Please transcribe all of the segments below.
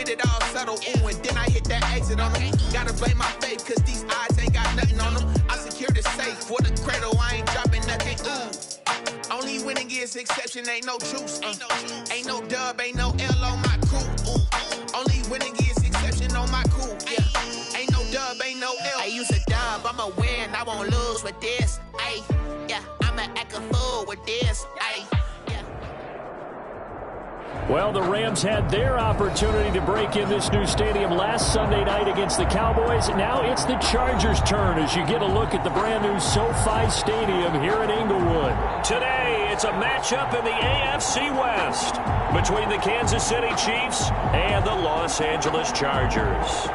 get it all settled, ooh, and then I hit that exit on them. Gotta blame my faith, cause these eyes ain't got nothing on them. I secure the safe for the cradle, I ain't dropping nothing, ooh. Only winning is exception, ain't no truce, ain't no dub, ain't no L on my crew, ooh. Only winning is exception on my crew, yeah. Ain't no dub, ain't no L. I use a dub, I'ma win, I won't lose with this, ayy. Yeah, I'ma act a fool with this, ayy. Well, the Rams had their opportunity to break in this new stadium last Sunday night against the Cowboys. Now it's the Chargers' turn as you get a look at the brand-new SoFi Stadium here in Inglewood. Today, it's a matchup in the AFC West between the Kansas City Chiefs and the Los Angeles Chargers.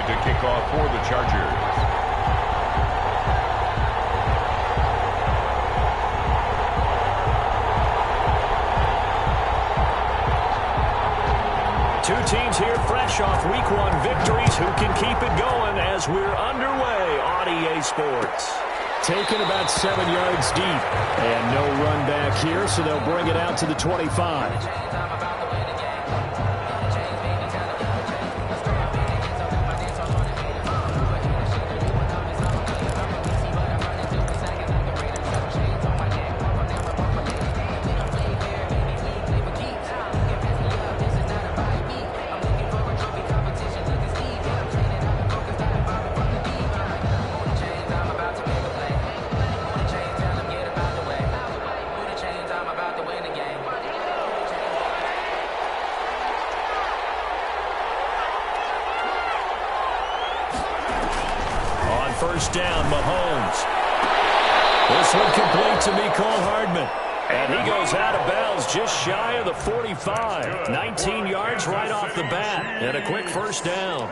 To kick off for the Chargers. Two teams here fresh off Week 1 victories. Who can keep it going as we're underway on EA Sports? Taken about 7 yards deep. And no run back here, so they'll bring it out to the 25. First down, Mahomes. This one complete to Mecole Hardman. And he goes out of bounds just shy of the 45. 19 yards right off the bat. And a quick first down.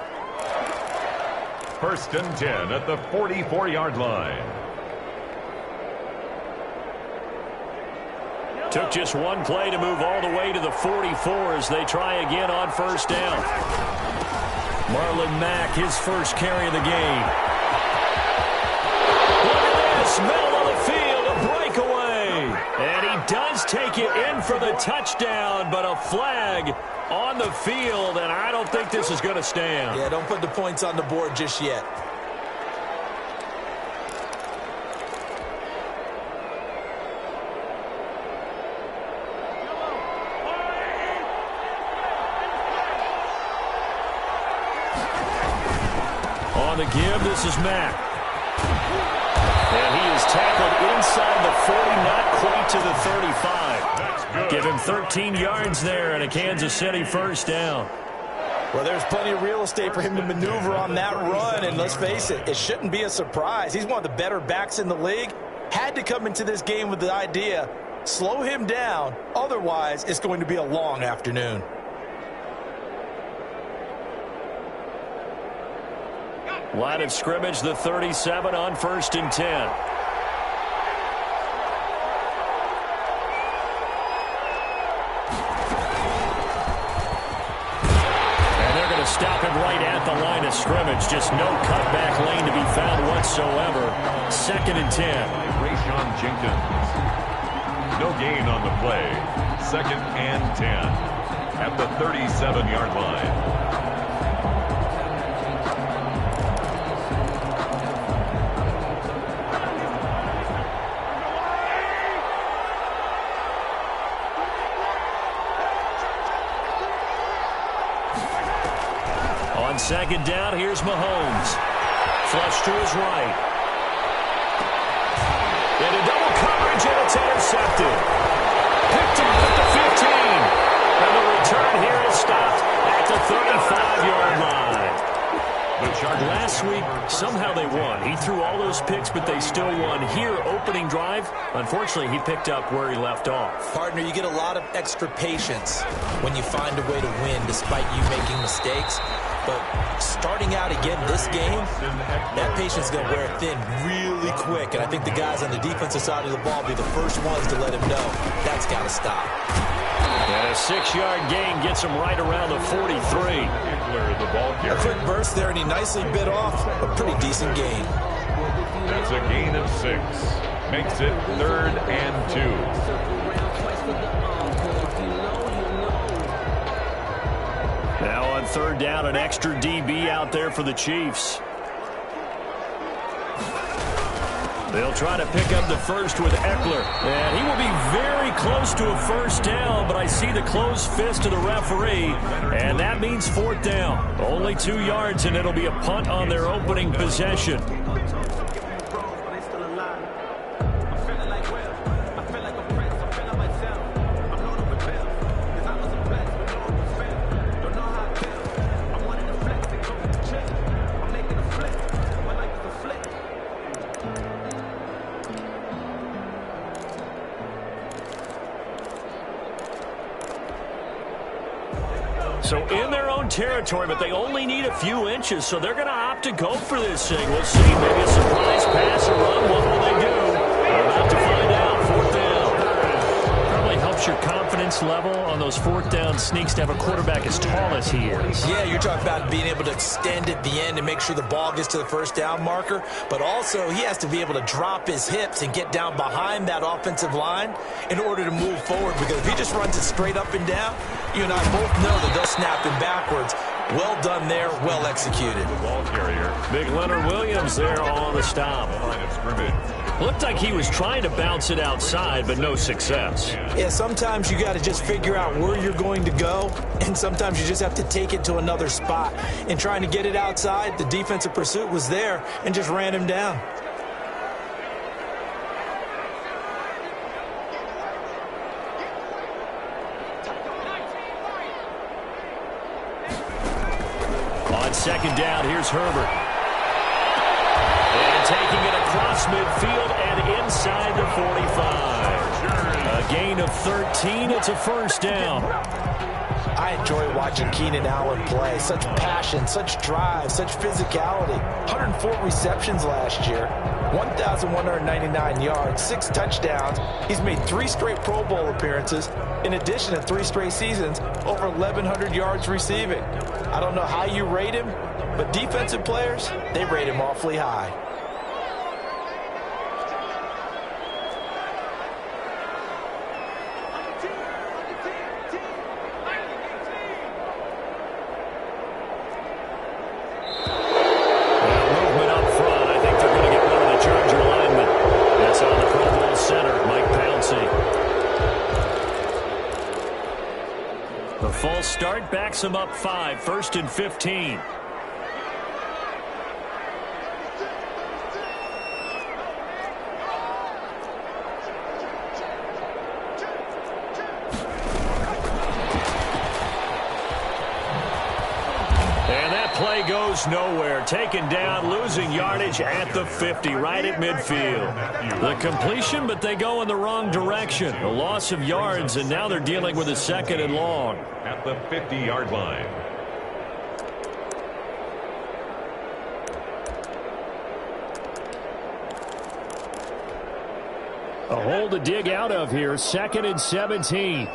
First and 10 at the 44-yard line. Took just one play to move all the way to the 44 as they try again on first down. Marlon Mack, his first carry of the game. Middle of the field, a breakaway. And he does take it in for the touchdown, but a flag on the field, and I don't think this is going to stand. Yeah, don't put the points on the board just yet. On the give, this is Mack. And he is tackled inside the 40, not quite to the 35. Give him 13 yards there and a Kansas City first down. Well, there's plenty of real estate for him to maneuver on that run, and let's face it, it shouldn't be a surprise. He's one of the better backs in the league. Had to come into this game with the idea, slow him down, otherwise it's going to be a long afternoon. Line of scrimmage, the 37 on first and 10. And they're going to stop him right at the line of scrimmage. Just no cutback lane to be found whatsoever. Second and 10. Rayshon Jenkins. No gain on the play. Second and 10 at the 37-yard line. On second down, here's Mahomes. Flush to his right. Into double coverage, and it's intercepted. Picked off at the 15. And the return here is stopped at the 35-yard line. Last week, somehow they won. He threw all those picks, but they still won. Here, opening drive, unfortunately, he picked up where he left off. Partner, you get a lot of extra patience when you find a way to win despite you making mistakes. But starting out again this game, that patience is going to wear thin really quick. And I think the guys on the defensive side of the ball will be the first ones to let him know that's got to stop. And a 6-yard gain gets him right around the 43. A quick burst there, and he nicely bit off a pretty decent gain. That's a gain of 6. Makes it 3rd and 2. Now on 3rd down, an extra DB out there for the Chiefs. They'll try to pick up the first with Eckler. And he will be very close to a first down, but I see the closed fist of the referee, and that means 4th down. Only 2 yards, and it'll be a punt on their opening possession. So in their own territory, but they only need a few inches, so they're going to opt to go for this thing. We'll see. Maybe a surprise pass or run. What will they do? We're about to find out. 4th down. Probably helps your confidence level on those 4th down sneaks to have a quarterback as tall as he is. Yeah, you're talking about being able to extend at the end and make sure the ball gets to the first down marker. But also, he has to be able to drop his hips and get down behind that offensive line in order to move forward. Because if he just runs it straight up and down, you and I both know that they'll snap him backwards. Well done there, well executed. The ball carrier. Big Leonard Williams there on the stop. Line of scrimmage. Looked like he was trying to bounce it outside, but no success. Yeah, sometimes you got to just figure out where you're going to go, and sometimes you just have to take it to another spot. And trying to get it outside, the defensive pursuit was there and just ran him down. On 2nd down, here's Herbert. And taking it across midfield and inside the 45. A gain of 13. It's a 1st down. I enjoy watching Keenan Allen play. Such passion, such drive, such physicality. 104 receptions last year, 1,199 yards, 6 touchdowns. He's made 3 straight Pro Bowl appearances, in addition to 3 straight seasons, over 1,100 yards receiving. I don't know how you rate him, but defensive players, they rate him awfully high. False start backs him up 5, 1st and 15. And that play goes nowhere. Taken down, losing yardage at the 50, right at midfield. The completion, but they go in the wrong direction. A loss of yards, and now they're dealing with a 2nd and long. At the 50-yard line. A hole to dig out of here. 2nd and 17.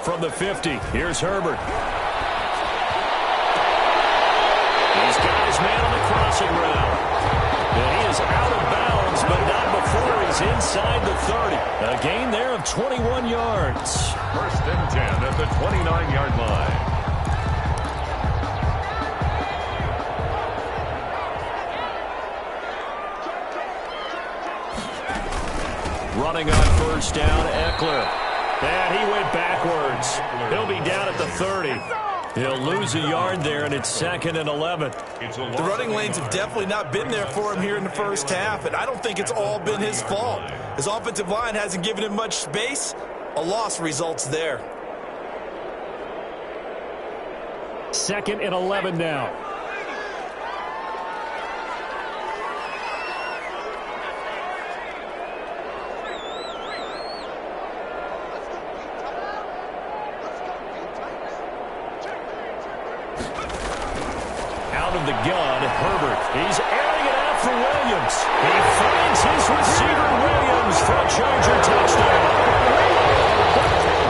From the 50, here's Herbert. He's got his man on the crossing route. And he is out of bounds, but not before he's inside the 30. A gain there of 21 yards. 1st and 10 at the 29-yard line. Running on 1st down, Eckler. And he went backwards. He'll be down at the 30. He'll lose a yard there, and it's 2nd and 11. The running lanes have definitely not been there for him here in the first half, and I don't think it's all been his fault. His offensive line hasn't given him much space. A loss results there. 2nd and 11 now. of the gun. Herbert. He's airing it out for Williams. He finds his receiver, Williams, for a Charger touchdown.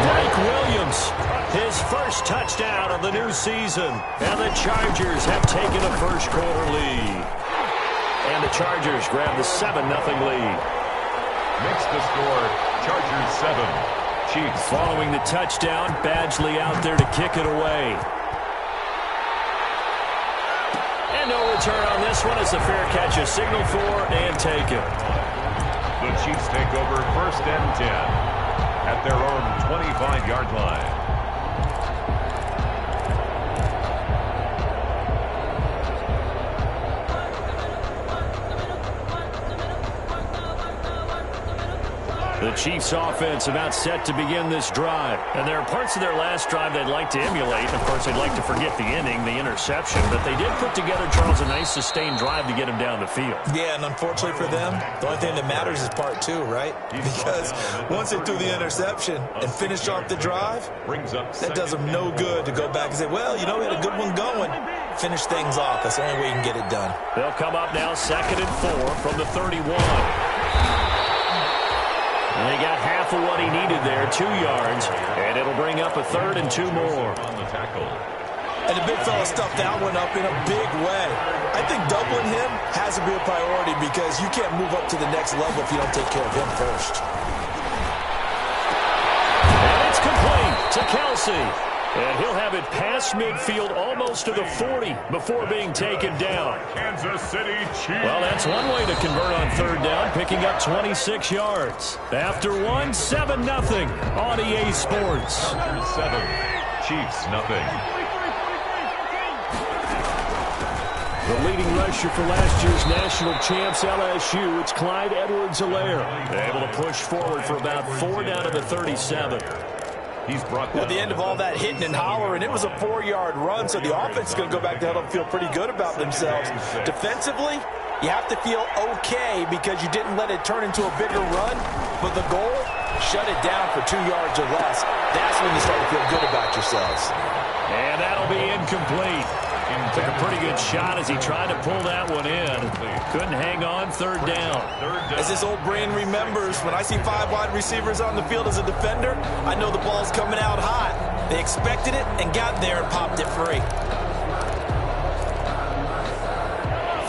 Mike Williams, his first touchdown of the new season. And the Chargers have taken a first-quarter lead. And the Chargers grab the 7-0 lead. Makes the score, Chargers 7, Chiefs. Following the touchdown, Badgley out there to kick it away. And no return on this one as the fair catch is signaled for and taken. The Chiefs take over 1st and 10 at their own 25-yard line. The Chiefs offense about set to begin this drive. And there are parts of their last drive they'd like to emulate. Of course, they'd like to forget the inning, the interception. But they did put together, Charles, a nice sustained drive to get him down the field. Yeah, and unfortunately for them, the only thing that matters is part 2, right? Because once they threw the interception and finished off the drive, that does them no good to go back and say, well, you know, we had a good one going. Finish things off. That's the only way you can get it done. They'll come up now 2nd and 4 from the 31. And they got half of what he needed there, 2 yards, and it'll bring up a 3rd and 2 more. On the tackle. And the big fella stuffed that one up in a big way. I think doubling him has to be a priority because you can't move up to the next level if you don't take care of him first. And it's complete to Kelsey. And he'll have it past midfield almost to the 40 before being taken down. Kansas City Chiefs. Well, that's one way to convert on 3rd down, picking up 26 yards. After one, 7-0 on EA Sports. 7, Chiefs nothing. The leading rusher for last year's national champs, LSU, it's Clyde Edwards-Helaire. Able to push forward for about 4 down to the 37. He's brought At the end of all that hitting and hollering, it was a 4-yard run, so the offense is going to go back to hell and feel pretty good about themselves. Defensively, you have to feel okay because you didn't let it turn into a bigger run, but the goal, shut it down for 2 yards or less. That's when you start to feel good about yourselves. And that'll be incomplete. Took a pretty good shot as he tried to pull that one in. Couldn't hang on, 3rd down. As this old brain remembers, when I see 5 wide receivers on the field as a defender, I know the ball's coming out hot. They expected it and got there and popped it free.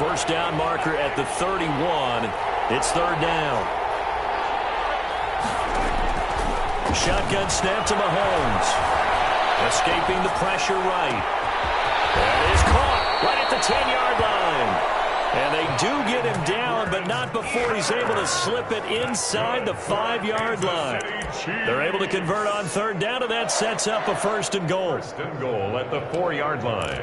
1st down marker at the 31. It's 3rd down. Shotgun snap to Mahomes. Escaping the pressure right. That is caught right at the 10-yard line. And they do get him down, but not before he's able to slip it inside the 5-yard line. They're able to convert on 3rd down, and that sets up a 1st and goal. 1st and goal at the 4-yard line.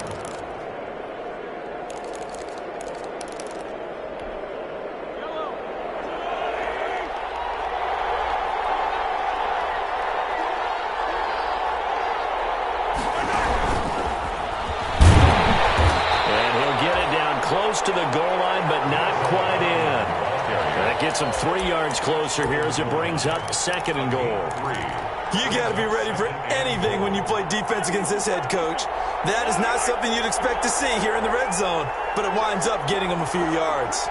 To the goal line, but not quite in. That gets him 3 yards closer here as it brings up 2nd and goal. You got to be ready for anything when you play defense against this head coach. That is not something you'd expect to see here in the red zone, but it winds up getting him a few yards.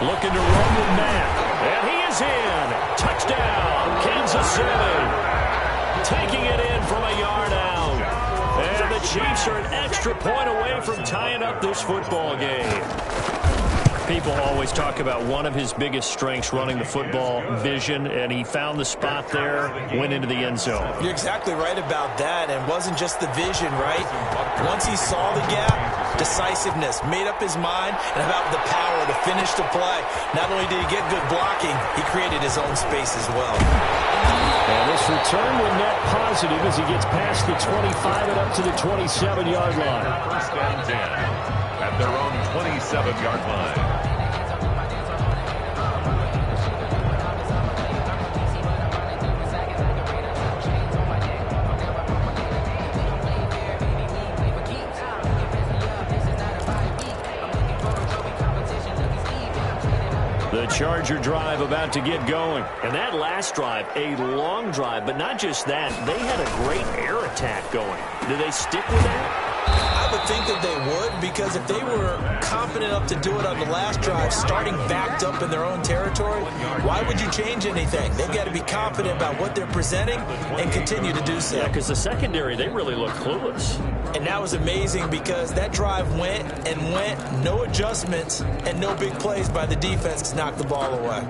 Looking to run with Matt, and he is in. Touchdown, Kansas City. Taking it in from a yard out. And the Chiefs are an extra point away from tying up this football game. People always talk about one of his biggest strengths running the football, vision, and he found the spot there, went into the end zone. You're exactly right about that, and it wasn't just the vision, right? Once he saw the gap, decisiveness, made up his mind, and about the power to finish the play. Not only did he get good blocking, he created his own space as well. And this return will net positive as he gets past the 25 and up to the 27-yard line. 1st and 10 at their own 27-yard line. The Charger drive about to get going. And that last drive, a long drive, but not just that. They had a great air attack going. Do they stick with that? I would think that they would, because if they were confident enough to do it on the last drive, starting backed up in their own territory, why would you change anything? They've got to be confident about what they're presenting and continue to do so. Yeah, because the secondary, they really look clueless. And that was amazing because that drive went and went, no adjustments and no big plays by the defense to knock the ball away.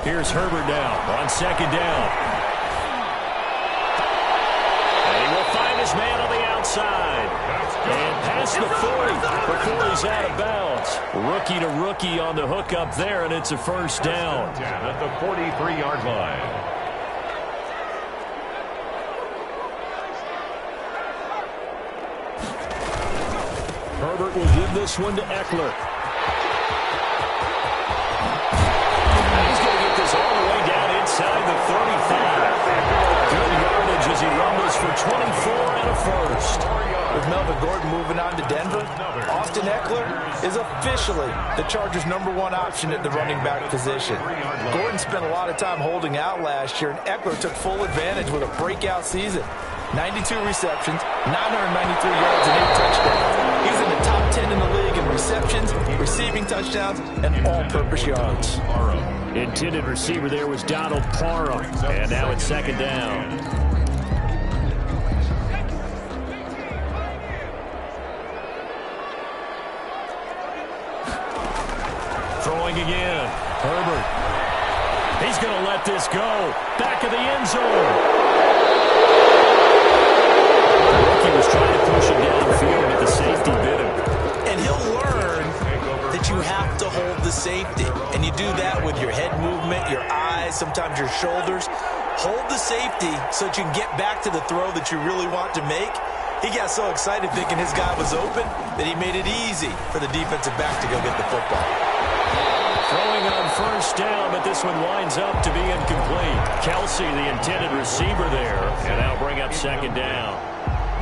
Here's Herbert now on second down. And he will find his man on the outside. And past the 40 before he's out of bounds. Rookie to rookie on the hook up there, and it's a first down. At the 43-yard line. Herbert will give this one to Eckler. All the way down inside the 35. Good yardage as he rumbles for 24 and a first. With Melvin Gordon moving on to Denver, Austin Eckler is officially the Chargers' #1 option at the running back position. Gordon spent a lot of time holding out last year, and Eckler took full advantage with a breakout season. 92 receptions, 993 yards, and 8 touchdowns. He's in the top 10 in the league in receptions, receiving touchdowns, and all-purpose yards. Intended receiver there was Donald Parham. And now it's second down. Throwing again. Herbert. He's going to let this go. Back of the end zone. The rookie was trying to push him downfield, but the safety bit him. And he'll learn that you have to hold the safety. And you do that with your head movement, your eyes, sometimes your shoulders. Hold the safety so that you can get back to the throw that you really want to make. He got so excited thinking his guy was open that he made it easy for the defensive back to go get the football. Throwing on first down, but this one winds up to be incomplete. Kelsey, the intended receiver there, and that'll bring up second down.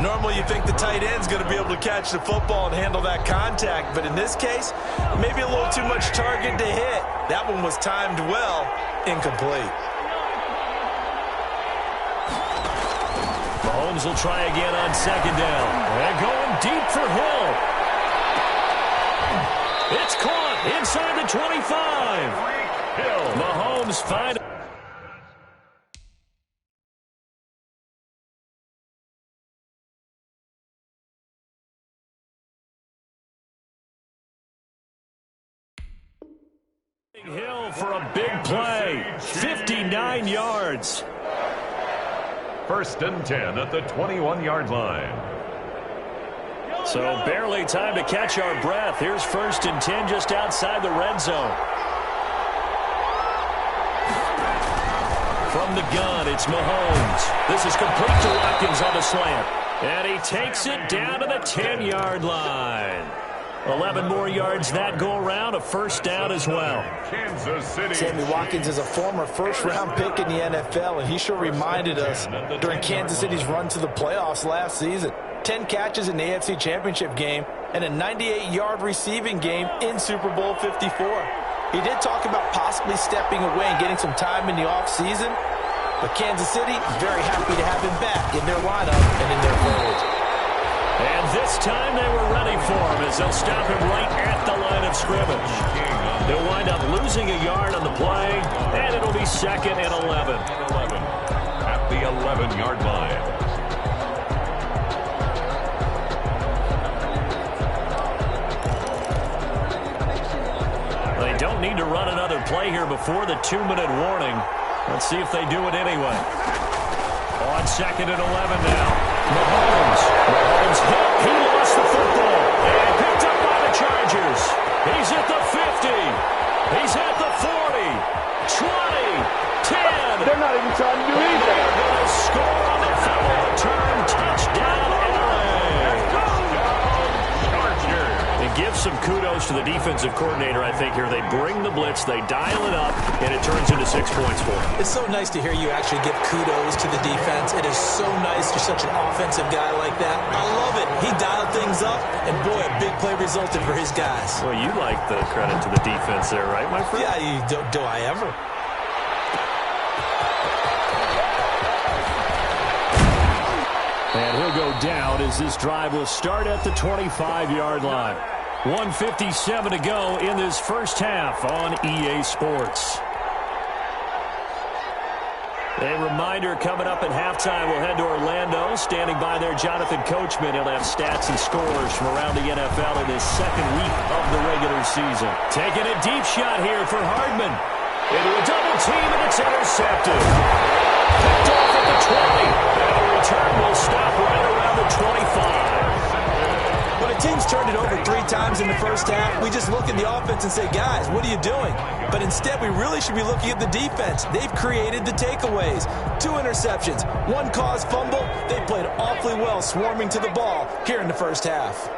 Normally you think the tight end's going to be able to catch the football and handle that contact, but in this case, maybe a little too much target to hit. That one was timed well, incomplete. Mahomes will try again on second down. And going deep for Hill. It's caught inside the 25. Mahomes finds. Hill for a big play. 59 yards. First and 10 at the 21-yard line. So barely time to catch our breath. Here's first and 10 just outside the red zone. From the gun, it's Mahomes. This is complete to Watkins on the slant. And he takes it down to the 10-yard line. 11 more yards that go around, a first down as well. Kansas City. Sammy Watkins is a former first-round pick in the NFL, and he sure reminded us during Kansas City's run to the playoffs last season. 10 catches in the AFC Championship game and a 98-yard receiving game in Super Bowl 54. He did talk about possibly stepping away and getting some time in the offseason, but Kansas City is very happy to have him back in their lineup and in their fold. And this time they were ready for him as they'll stop him right at the line of scrimmage. They'll wind up losing a yard on the play, and it'll be second and 11. At the 11-yard line. They don't need to run another play here before the 2-minute warning. Let's see if they do it anyway. On second and 11 now. Mahomes hit. He lost the football. And picked up by the Chargers. He's at the 50. He's at the 40. 20. 10. They're not even trying to do anything. They're going to score on the foul return. Touchdown, LA. And give some kudos to the defensive coordinator, I think, here. They bring the blitz, they dial it up, and it turns into 6 points for them. It's so nice to hear you actually give kudos to the defense. It is so nice. You're such an offensive guy like that. I love it. He dialed things things up, and boy, a big play resulted for his guys. Well, you like the credit to the defense there, right, my friend? Yeah, do I ever? And he'll go down as this drive will start at the 25-yard line. 1:57 to go in this first half on EA Sports. A reminder coming up at halftime, we'll head to Orlando. Standing by there, Jonathan Coachman. He'll have stats and scores from around the NFL in his second week of the regular season. Taking a deep shot here for Hardman. Into a double team, and it's intercepted. Picked off at the 20. And the return will stop right around the 25. When a team's turned it over 3 times in the first half, we just look at the offense and say, guys, what are you doing? But instead, we really should be looking at the defense. They've created the takeaways. 2 interceptions, 1 caused fumble. They played awfully well swarming to the ball here in the first half.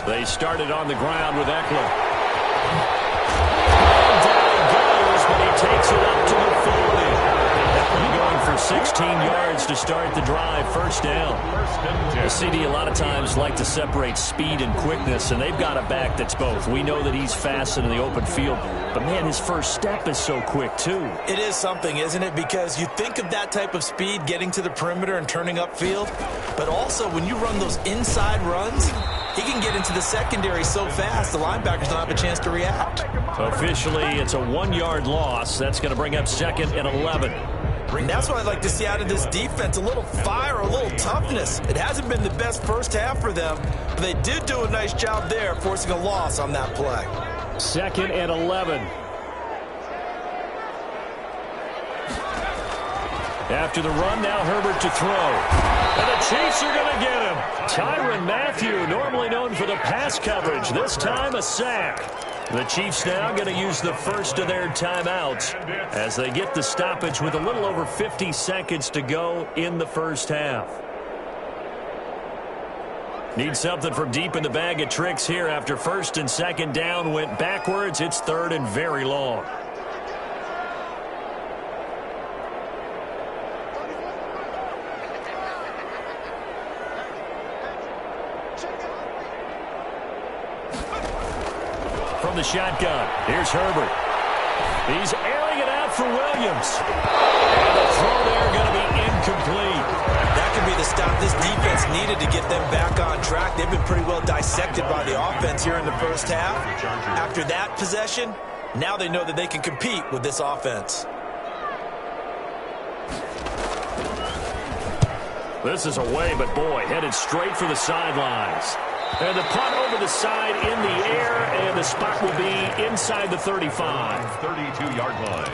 They started on the ground with Eckler. Down he goes, but he takes it up to the 40. Eckler going for 16 yards to start the drive. First down. The CD a lot of times like to separate speed and quickness, and they've got a back that's both. We know that he's fast in the open field, but, man, his first step is so quick, too. It is something, isn't it? Because you think of that type of speed getting to the perimeter and turning upfield, but also when you run those inside runs, he can get into the secondary so fast the linebackers don't have a chance to react. Officially, it's a 1-yard loss. That's going to bring up 2nd and 11. And that's what I'd like to see out of this defense, a little fire, a little toughness. It hasn't been the best first half for them, but they did do a nice job there, forcing a loss on that play. 2nd and 11. After the run, now Herbert to throw. And the Chiefs are going to get him. Tyrann Mathieu, normally known for the pass coverage, this time a sack. The Chiefs now going to use the first of their timeouts as they get the stoppage with a little over 50 seconds to go in the first half. Need something from deep in the bag of tricks here after 1st and 2nd down went backwards. It's 3rd and very long. From the shotgun, here's Herbert. He's airing it out for Williams. And the throw there going to be incomplete. That could be the stop this defense needed to get them back on track. They've been pretty well dissected by the offense here in the first half. After that possession, now they know that they can compete with this offense. This is away, but boy, headed straight for the sidelines. And the punt over the side in the air, and the spot will be inside the 35. 32-yard line.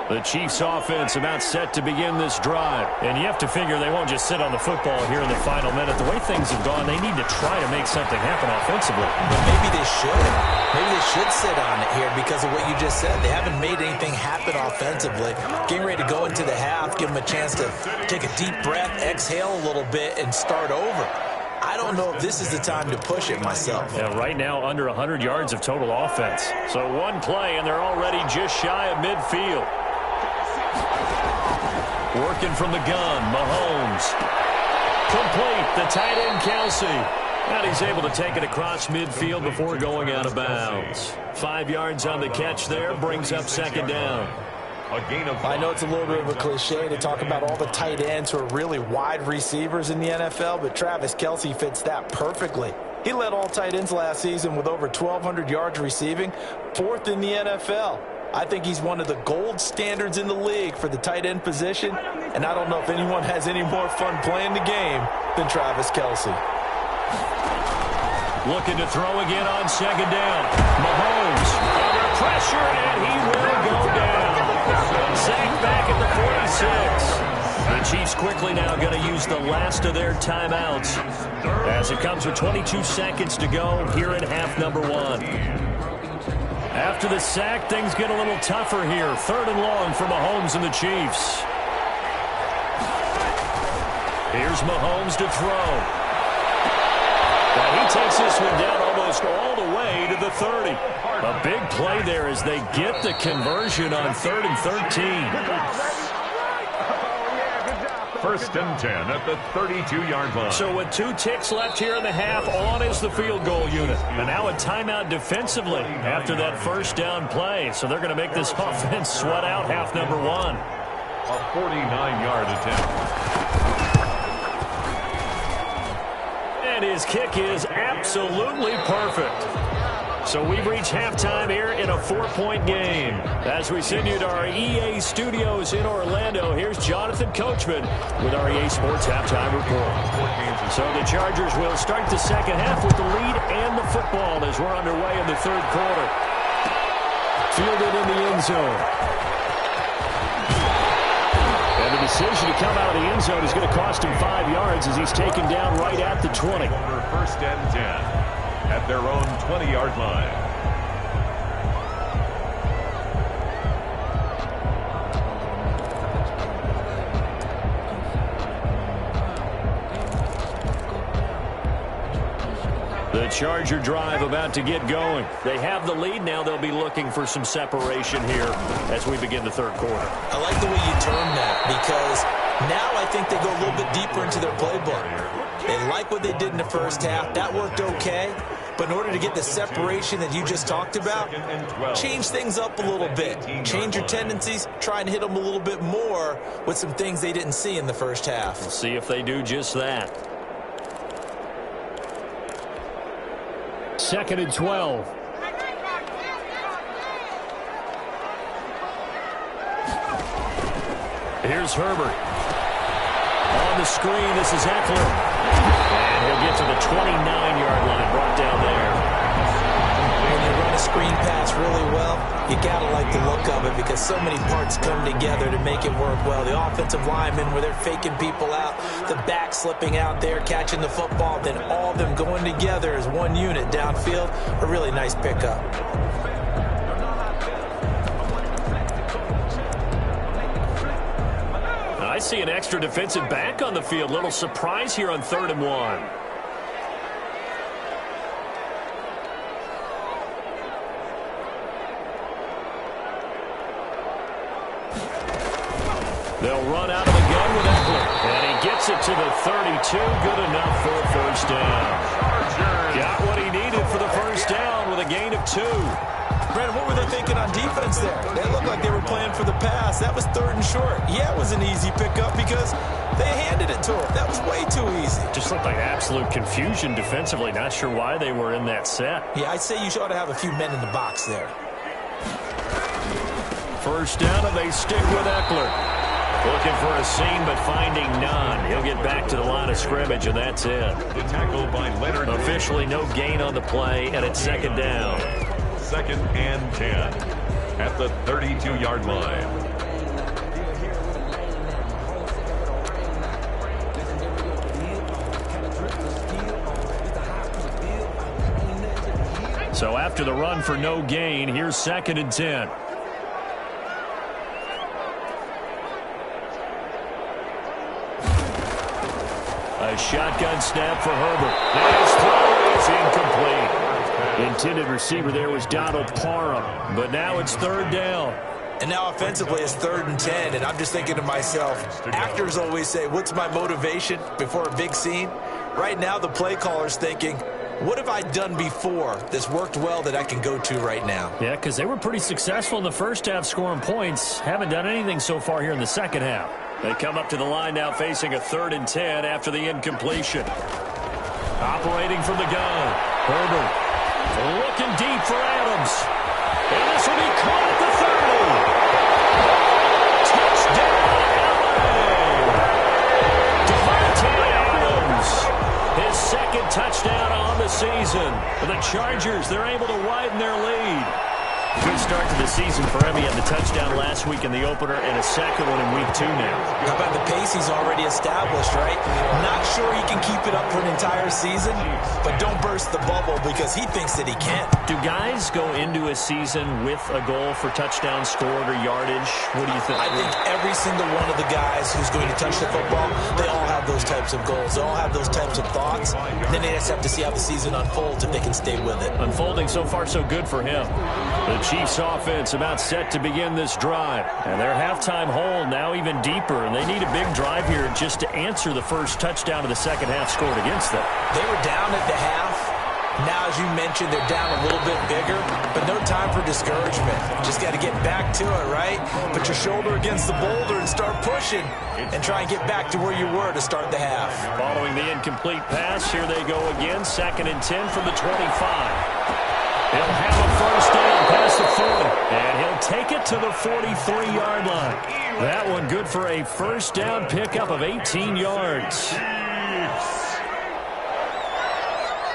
The Chiefs offense about set to begin this drive. And you have to figure they won't just sit on the football here in the final minute. The way things have gone, they need to try to make something happen offensively. But maybe they should. Maybe they should sit on it here because of what you just said. They haven't made anything happen offensively. Getting ready to go into the half, give them a chance to take a deep breath, exhale a little bit, and start over. I don't know if this is the time to push it myself. Yeah, right now under 100 yards of total offense. So one play, and they're already just shy of midfield. Working from the gun, Mahomes. Complete, the tight end, Kelsey. And he's able to take it across midfield before going out of bounds. 5 yards on the catch there, brings up 2nd down. I know it's a little bit of a cliche to talk about all the tight ends who are really wide receivers in the NFL, but Travis Kelce fits that perfectly. He led all tight ends last season with over 1,200 yards receiving, 4th in the NFL. I think he's one of the gold standards in the league for the tight end position, and I don't know if anyone has any more fun playing the game than Travis Kelce. Looking to throw again on 2nd down. Mahomes under pressure, and he will go down. Sacked back at the 46. The Chiefs quickly now going to use the last of their timeouts as it comes with 22 seconds to go here in half number 1. After the sack, things get a little tougher here. 3rd and long for Mahomes and the Chiefs. Here's Mahomes to throw. And he takes this one down almost all the way to the 30. A big play there as they get the conversion on 3rd and 13. First and 10 at the 32-yard line. So with 2 ticks left here in the half, on is the field goal unit. And now a timeout defensively after that first down play. So they're going to make this offense sweat out half number 1. A 49-yard attempt. And his kick is absolutely perfect. So we've reached halftime here in a 4-point game. As we send you to our EA studios in Orlando, here's Jonathan Coachman with our EA Sports Halftime Report. So the Chargers will start the second half with the lead and the football as we're underway in the third quarter. Fielded in the end zone. And the decision to come out of the end zone is going to cost him 5 yards as he's taken down right at the 20. First and 10. At their own 20-yard line. The Charger drive about to get going. They have the lead. Now they'll be looking for some separation here as we begin the third quarter. I like the way you term that because now I think they go a little bit deeper into their playbook. They like what they did in the first half. That worked okay. But in order to get the separation that you just talked about, change things up a little bit. Change your tendencies. Try and hit them a little bit more with some things they didn't see in the first half. We'll see if they do just that. 2nd and 12. Here's Herbert. On the screen, this is Eckler. And he'll get to the 29-yard line, brought down there. When you run a screen pass really well, you got to like the look of it because so many parts come together to make it work well. The offensive linemen, where they're faking people out, the back slipping out there, catching the football, then all of them going together as one unit downfield. A really nice pickup. I see an extra defensive back on the field. Little surprise here on 3rd and 1. They'll run out of the gun with Eckler. And he gets it to the 32. Good enough for a first down. Got what he needed for the first down with a gain of 2. Brandon, what were they thinking on defense there? They looked like they were playing for the pass. That was 3rd and short. Yeah, it was an easy pickup because they handed it to him. That was way too easy. Just looked like absolute confusion defensively. Not sure why they were in that set. Yeah, I'd say you ought to have a few men in the box there. First down, and they stick with Eckler. Looking for a seam, but finding none. He'll get back to the line of scrimmage, and that's it. The tackle by Leonard. Officially no gain on the play, and it's 2nd down. 2nd and 10 at the 32-yard line. So after the run for no gain, here's 2nd and 10. A shotgun snap for Herbert. His throw is incomplete. The intended receiver there was Donald Parham, but now it's 3rd down. And now offensively it's 3rd and 10, and I'm just thinking to myself, actors always say, what's my motivation before a big scene? Right now the play caller's thinking, what have I done before that's worked well that I can go to right now? Yeah, because they were pretty successful in the first half scoring points. Haven't done anything so far here in the second half. They come up to the line now facing a 3rd and 10 after the incompletion. Operating from the gun, Herbert. Looking deep for Adams. And this will be caught at the 30. Touchdown, Adams. His 2nd touchdown on the season. For the Chargers, they're able to widen their lead. Good start to the season for him. He had the touchdown last week in the opener and a second one in week 2 now. How about the pace he's already established, right? Not sure he can keep it up for an entire season, but don't burst the bubble because he thinks that he can. Do guys go into a season with a goal for touchdown scored or yardage? What do you think? I think every single one of the guys who's going to touch the football, they all have those types of goals. They all have those types of thoughts. And then they just have to see how the season unfolds if they can stay with it. Unfolding so far so good for him. The Chiefs offense about set to begin this drive. And their halftime hole now even deeper, and they need a big drive here just to answer the first touchdown of the second half scored against them. They were down at the half. Now, as you mentioned, they're down a little bit bigger, but no time for discouragement. Just got to get back to it, right? Put your shoulder against the boulder and start pushing and try and get back to where you were to start the half. Following the incomplete pass, here they go again. 2nd and 10 from the 25. He'll have a first down past the 40, and he'll take it to the 43-yard line. That one good for a first down pickup of 18 yards.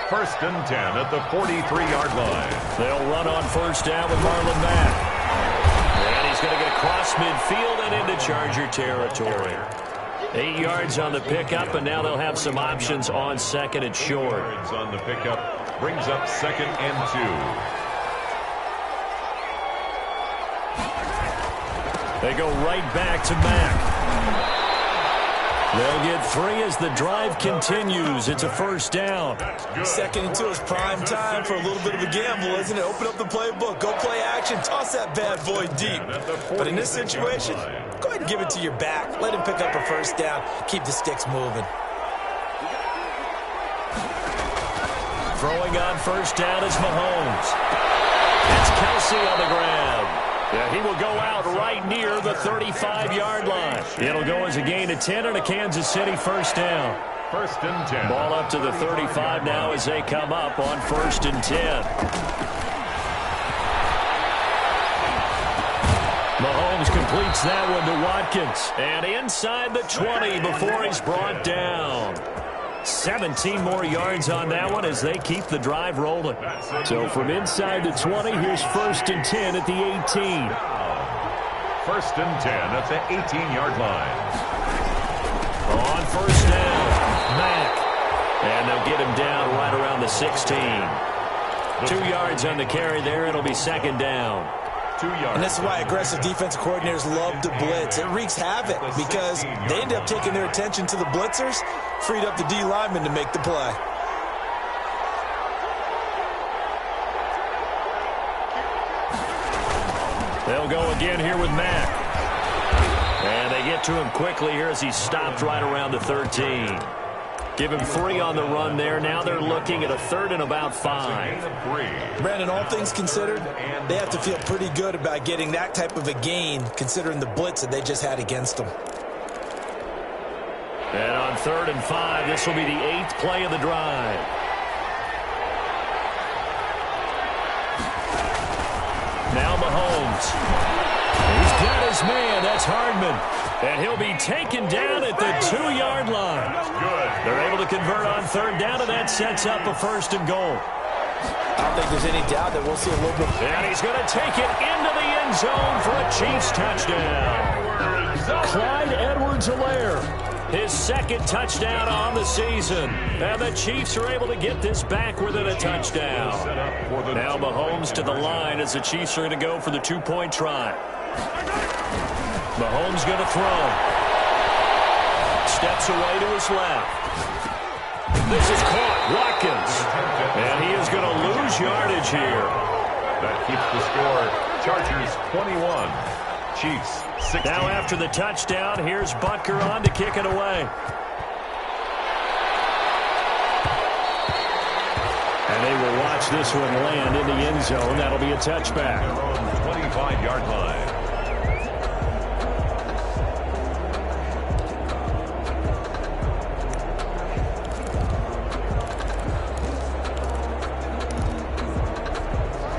First and 10 at the 43-yard line. They'll run on first down with Marlon Mack. And he's going to get across midfield and into Charger territory. 8 yards on the pickup, and now they'll have some options on second and short. Yards on the pickup brings up 2nd and 2. They go right back to Mack. They'll get 3 as the drive continues. It's a first down. 2nd and 2 is prime time for a little bit of a gamble, isn't it? Open up the playbook, go play action, toss that bad boy deep. But in this situation, go ahead and give it to your back. Let him pick up a first down. Keep the sticks moving. Throwing on first down is Mahomes. It's Kelsey on the grab. Yeah, he will go out right near the 35-yard line. It'll go as a gain of 10 and a Kansas City first down. First and 10. Ball up to the 35 now as they come up on 1st and 10. Mahomes completes that one to Watkins. And inside the 20 before he's brought down. 17 more yards on that one as they keep the drive rolling. So from inside the 20, here's 1st and 10 at the 18. First and 10 at the 18-yard line. On first down, Mack. And they'll get him down right around the 16. 2 yards on the carry there. It'll be 2nd down. 2 yards. And this is why aggressive defensive coordinators love to blitz. It wreaks havoc because they end up taking their attention to the blitzers, freed up the D lineman to make the play. They'll go again here with Mack. And they get to him quickly here as he's stopped right around the 13. Give him 3 on the run there. Now they're looking at a 3rd and about 5. Brandon, all things considered, they have to feel pretty good about getting that type of a gain considering the blitz that they just had against them. And on 3rd and 5, this will be the 8th play of the drive. Now Mahomes. He's got his man. That's Hardman. And he'll be taken down at the 2-yard line. They're able to convert on 3rd down, and that sets up a 1st and goal. I don't think there's any doubt that we'll see a little bit. And he's going to take it into the end zone for a Chiefs touchdown. Clyde Edwards-Helaire, his 2nd touchdown on the season. And the Chiefs are able to get this back within a touchdown. Now Mahomes to the line as the Chiefs are going to go for the 2-point try. Mahomes going to throw. Steps away to his left. This is caught. Watkins. And he is going to lose yardage here. That keeps the score. Chargers 21. Chiefs 16. Now after the touchdown, here's Butker on to kick it away. And they will watch this one land in the end zone. That'll be a touchback. 25-yard line.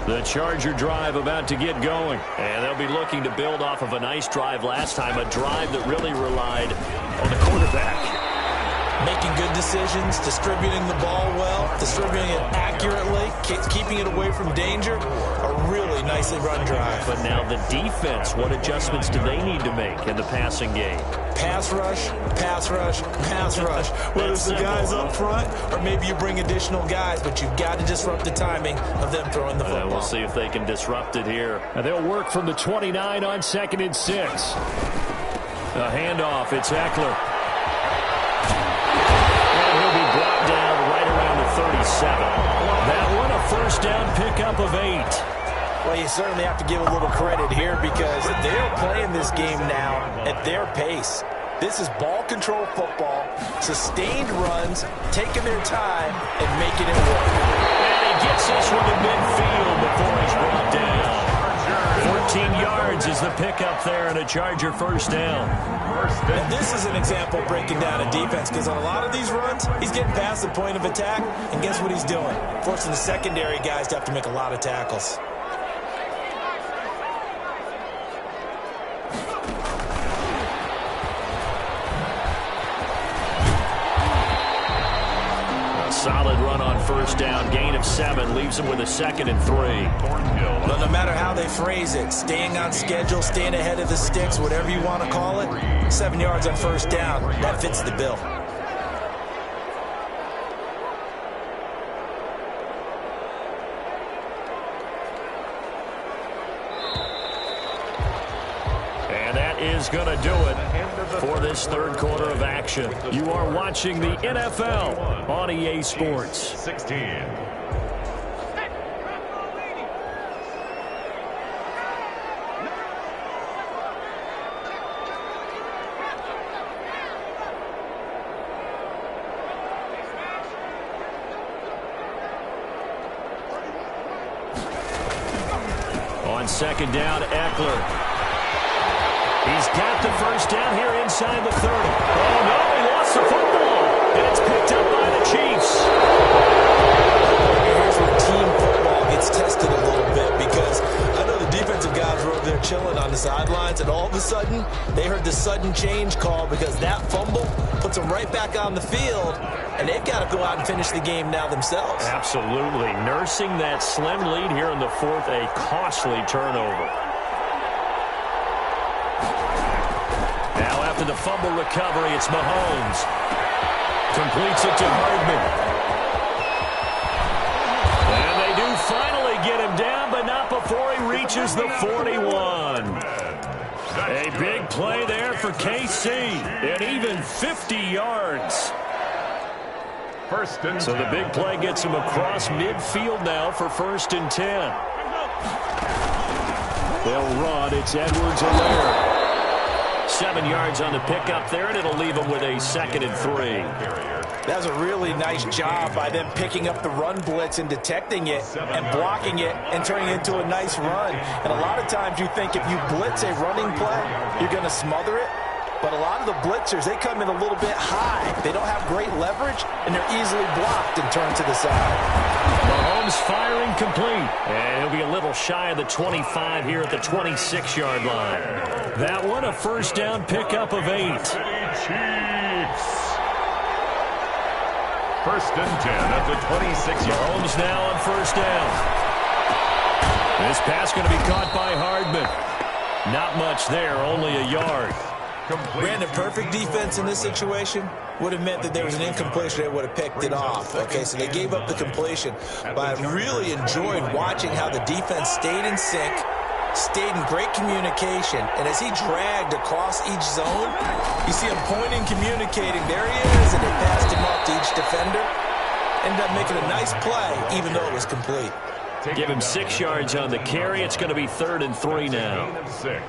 The Charger drive about to get going. And they'll be looking to build off of a nice drive last time, a drive that really relied on the quarterback. Making good decisions, distributing the ball well, distributing it accurately, keeping it away from danger. A really nicely run drive. But now the defense, what adjustments do they need to make in the passing game? Pass rush, pass rush, pass rush. Whether it's the guys up front or maybe you bring additional guys, but you've got to disrupt the timing of them throwing the football. We'll see if they can disrupt it here. And they'll work from the 29 on 2nd and 6. A handoff, it's Eckler. And he'll be brought down right around the 37. That one, a first down pickup of 8. Well, you certainly have to give a little credit here because they're playing this game now at their pace. This is ball control football, sustained runs, taking their time, and making it work. And he gets this one to midfield before he's brought down. 14 yards is the pickup there and a Charger first down. And this is an example of breaking down a defense because on a lot of these runs, he's getting past the point of attack, and guess what he's doing? Forcing the secondary guys to have to make a lot of tackles. Solid run on first down. Gain of 7 leaves him with a 2nd and 3. Well, no matter how they phrase it, staying on schedule, staying ahead of the sticks, whatever you want to call it, 7 yards on first down, that fits the bill. And that is going to do it for this third quarter of action. You are watching the NFL on EA Sports. 16. On second down, Eckler. He's got the first down here inside the 30. Oh, no, he lost the football. And it's picked up by the Chiefs. Here's where team football gets tested a little bit because I know the defensive guys were over there chilling on the sidelines, and all of a sudden, they heard the sudden change call because that fumble puts them right back on the field, and they've got to go out and finish the game now themselves. Absolutely. Nursing that slim lead here in the fourth, a costly turnover. Now after the fumble recovery, it's Mahomes. Completes it to Hardman. And they do finally get him down, but not before he reaches the 41. A big play there for KC, and even 50 yards. So the big play gets him across midfield now for 1st and 10. They'll run. It's Edwards-Helaire. 7 yards on the pickup there, and it'll leave him with a 2nd and 3. That was a really nice job by them picking up the run blitz and detecting it and blocking it and turning it into a nice run. And a lot of times you think if you blitz a running play, you're going to smother it. But a lot of the blitzers, they come in a little bit high. They don't have great leverage, and they're easily blocked and turned to the side. Mahomes firing complete. And he'll be a little shy of the 25 here at the 26-yard line. That one, a first down pickup of 8. Chiefs. 1st and 10 at the 26. Mahomes now on first down. This pass going to be caught by Hardman. Not much there, only a yard. Brandon, perfect defense in this situation would have meant that there was an incompletion. They would have picked it off. Okay, so they gave up the completion. But I really enjoyed watching how the defense stayed in sync, stayed in great communication. And as he dragged across each zone, you see him pointing, communicating. There he is, and they passed him off to each defender. Ended up making a nice play, even though it was complete. Give him 6 yards on the carry. It's going to be 3rd and 3 now.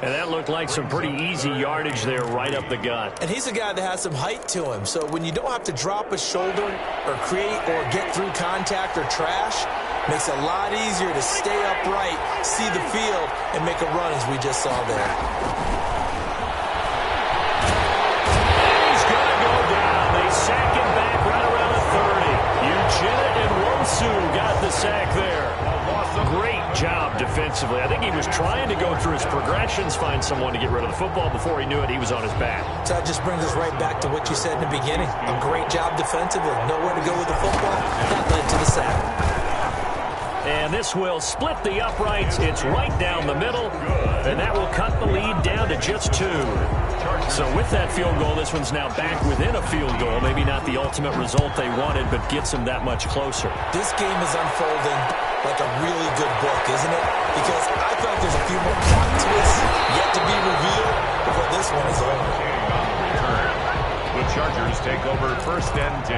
And that looked like some pretty easy yardage there right up the gut. And he's a guy that has some height to him. So when you don't have to drop a shoulder or create or get through contact or trash, makes it a lot easier to stay upright, see the field, and make a run as we just saw there. He's going to go down. They sack him back right around the 30. Uchenna and Wonsu got the sack there. Great job defensively. I think he was trying to go through his progressions, find someone to get rid of the football. Before he knew it, he was on his back. So that just brings us right back to what you said in the beginning. A great job defensively. Nowhere to go with the football. That led to the sack. And this will split the uprights. It's right down the middle. And that will cut the lead down to just 2. So with that field goal, this one's now back within a field goal. Maybe not the ultimate result they wanted, but gets them that much closer. This game is unfolding like a really good book, isn't it? Because I thought there's a few more plot twists yet to be revealed before this one is over. The Chargers take over 1st and 10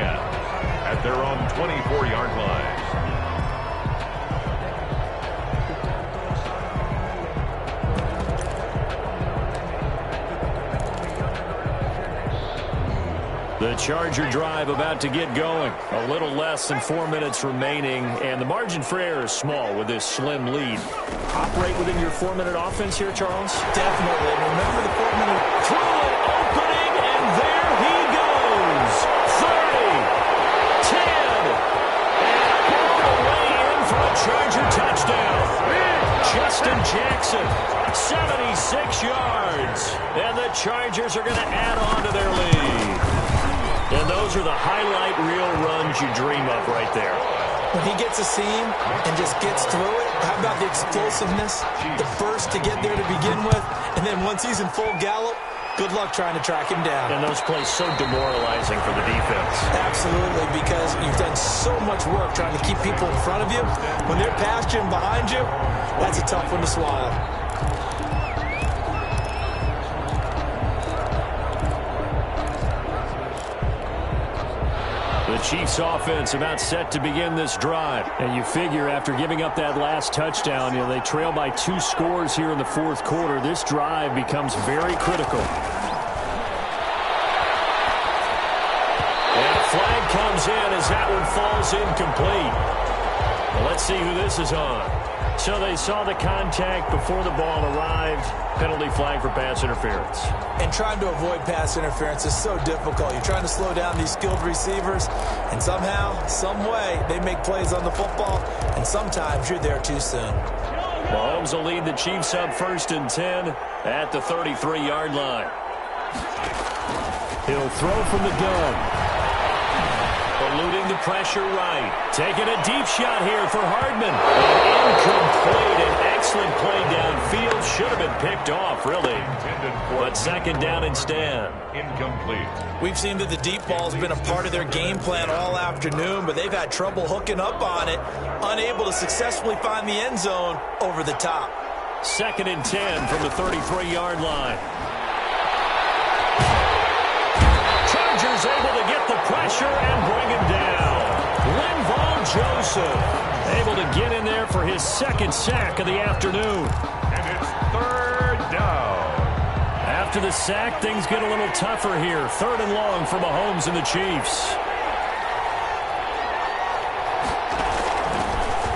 at their own 24-yard line. The Charger drive about to get going. A little less than 4 minutes remaining, and the margin for error is small with this slim lead. Operate within your 4-minute offense here, Charles? Definitely. Remember the 4-minute. Through it, opening, and there he goes. 30, 10, and all the way in for a Charger touchdown. Justin Jackson, 76 yards. And the Chargers are going to add on to their lead. And those are the highlight reel runs you dream of right there. When he gets a seam and just gets through it, how about the explosiveness, the burst to get there to begin with, and then once he's in full gallop, good luck trying to track him down. And those plays so demoralizing for the defense. Absolutely, because you've done so much work trying to keep people in front of you. When they're past you and behind you, that's a tough one to swallow. The Chiefs offense about set to begin this drive. And you figure after giving up that last touchdown, they trail by 2 scores here in the fourth quarter. This drive becomes very critical. And a flag comes in as that one falls incomplete. Well, let's see who this is on. So they saw the contact before the ball arrived. Penalty flag for pass interference. And trying to avoid pass interference is so difficult. You're trying to slow down these skilled receivers, and somehow, some way, they make plays on the football, and sometimes you're there too soon. Mahomes will lead the Chiefs up 1st and 10 at the 33-yard line. He'll throw from the gun. Eluding the pressure right. Taking a deep shot here for Hardman. Incomplete. An excellent play downfield. Should have been picked off, really. But 2nd down instead. Incomplete. We've seen that the deep ball has been a part of their game plan all afternoon, but they've had trouble hooking up on it. Unable to successfully find the end zone over the top. 2nd and 10 from the 33-yard line. Chargers able to get the pressure and bring him down. Linval Joseph able to get in there for his 2nd sack of the afternoon. And it's 3rd down. After the sack, things get a little tougher here. 3rd and long for Mahomes and the Chiefs.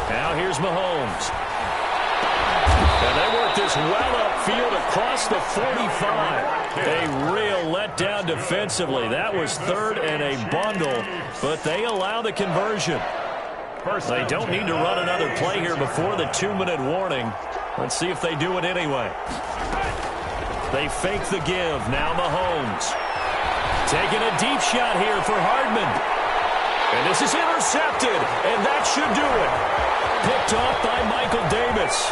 Now here's Mahomes. And they work this well upfield across the 45. A real letdown defensively. That was 3rd and a bundle, but they allow the conversion. They don't need to run another play here before the 2-minute warning. Let's see if they do it anyway. They fake the give. Now Mahomes. Taking a deep shot here for Hardman. And this is intercepted, and that should do it. Picked off by Michael Davis.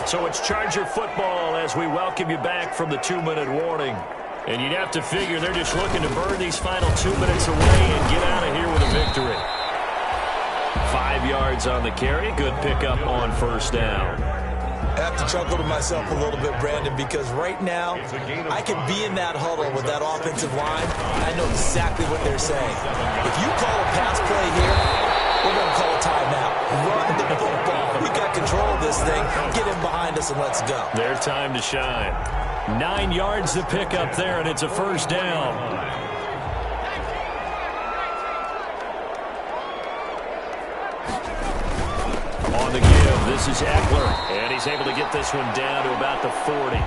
So it's Charger football as we welcome you back from the 2-minute warning. And you'd have to figure they're just looking to burn these final 2 minutes away and get out of here with a victory. 5 yards on the carry. Good pickup on 1st down. I have to chuckle to myself a little bit, Brandon, because right now I could be in that huddle with that offensive line, and I know exactly what they're saying. If you call a pass play here, we're going to call a timeout. Run the football. We got control of this thing. Get him behind us and let's go. Their time to shine. 9 yards to pick up there, and it's a 1st down. On the give, this is Eckler, and he's able to get this one down to about the 40.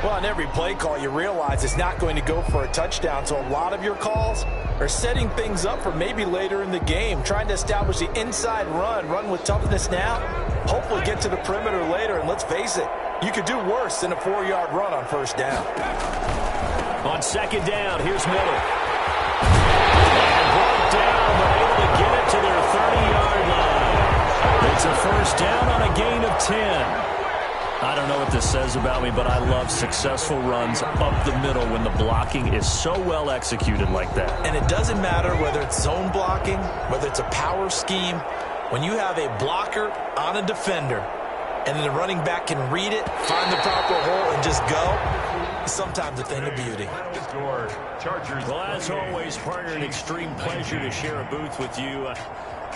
Well, on every play call, you realize it's not going to go for a touchdown, so a lot of your calls are setting things up for maybe later in the game, trying to establish the inside run with toughness now, hopefully get to the perimeter later, and let's face it, you could do worse than a 4-yard run on 1st down. On 2nd down, here's Miller. And brought down, but able to get it to their 30-yard line. It's a 1st down on a gain of 10. I don't know what this says about me, but I love successful runs up the middle when the blocking is so well executed like that. And it doesn't matter whether it's zone blocking, whether it's a power scheme. When you have a blocker on a defender, and then the running back can read it, find the proper hole, and just go, it's sometimes a thing of beauty. Well, as always, partner, an extreme pleasure to share a booth with you.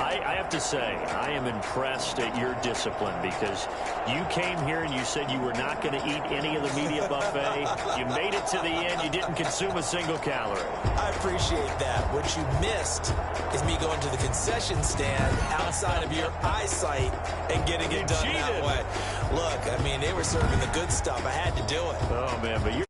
I have to say, I am impressed at your discipline because you came here and you said you were not going to eat any of the media buffet. You made it to the end. You didn't consume a single calorie. I appreciate that. What you missed is me going to the concession stand outside of your eyesight and getting it done that way. Look, I mean, they were serving the good stuff. I had to do it. Oh, man, but you're